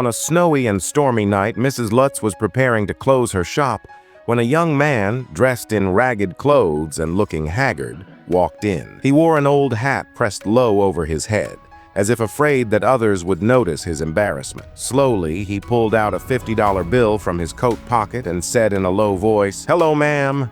On a snowy and stormy night, Mrs. Lutz was preparing to close her shop when a young man, dressed in ragged clothes and looking haggard, walked in. He wore an old hat pressed low over his head, as if afraid that others would notice his embarrassment. Slowly, he pulled out a $50 bill from his coat pocket and said in a low voice, "Hello, ma'am.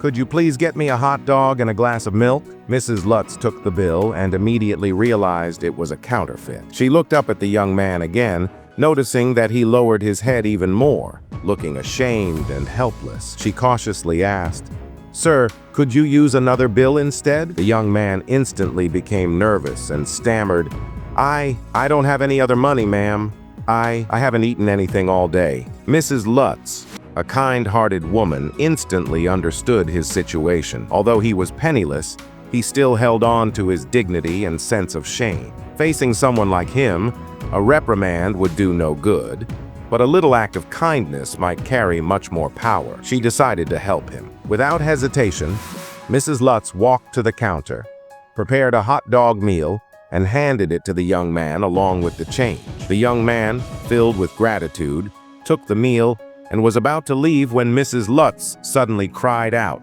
Could you please get me a hot dog and a glass of milk?" Mrs. Lutz took the bill and immediately realized it was a counterfeit. She looked up at the young man again, noticing that he lowered his head even more, looking ashamed and helpless. She cautiously asked, "Sir, could you use another bill instead?" The young man instantly became nervous and stammered, I don't have any other money, ma'am. I haven't eaten anything all day." Mrs. Lutz, a kind-hearted woman, instantly understood his situation. Although he was penniless, he still held on to his dignity and sense of shame. Facing someone like him, a reprimand would do no good, but a little act of kindness might carry much more power. She decided to help him. Without hesitation, Mrs. Lutz walked to the counter, prepared a hot dog meal, and handed it to the young man along with the change. The young man, filled with gratitude, took the meal and was about to leave when Mrs. Lutz suddenly cried out,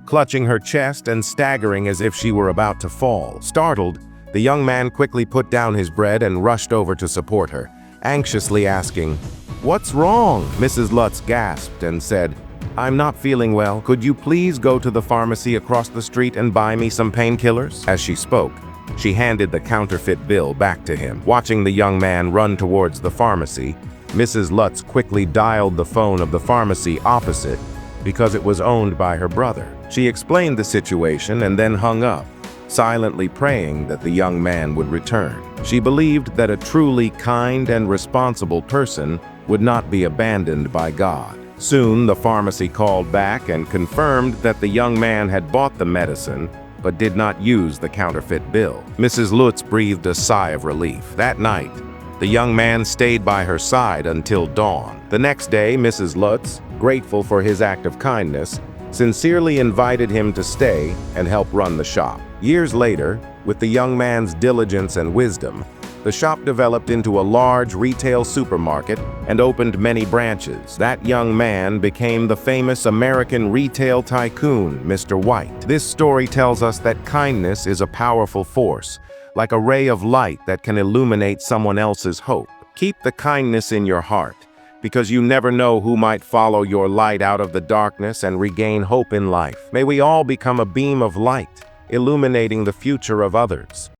clutching her chest and staggering as if she were about to fall. Startled, the young man quickly put down his bread and rushed over to support her, anxiously asking, "What's wrong?" Mrs. Lutz gasped and said, "I'm not feeling well. Could you please go to the pharmacy across the street and buy me some painkillers?" As she spoke, she handed the counterfeit bill back to him. Watching the young man run towards the pharmacy, Mrs. Lutz quickly dialed the phone of the pharmacy opposite because it was owned by her brother. She explained the situation and then hung up, silently praying that the young man would return. She believed that a truly kind and responsible person would not be abandoned by God. Soon, the pharmacy called back and confirmed that the young man had bought the medicine but did not use the counterfeit bill. Mrs. Lutz breathed a sigh of relief. That night, the young man stayed by her side until dawn. The next day, Mrs. Lutz, grateful for his act of kindness, sincerely invited him to stay and help run the shop. Years later, with the young man's diligence and wisdom, the shop developed into a large retail supermarket and opened many branches. That young man became the famous American retail tycoon, Mr. White. This story tells us that kindness is a powerful force, like a ray of light that can illuminate someone else's hope. Keep the kindness in your heart, because you never know who might follow your light out of the darkness and regain hope in life. May we all become a beam of light, illuminating the future of others.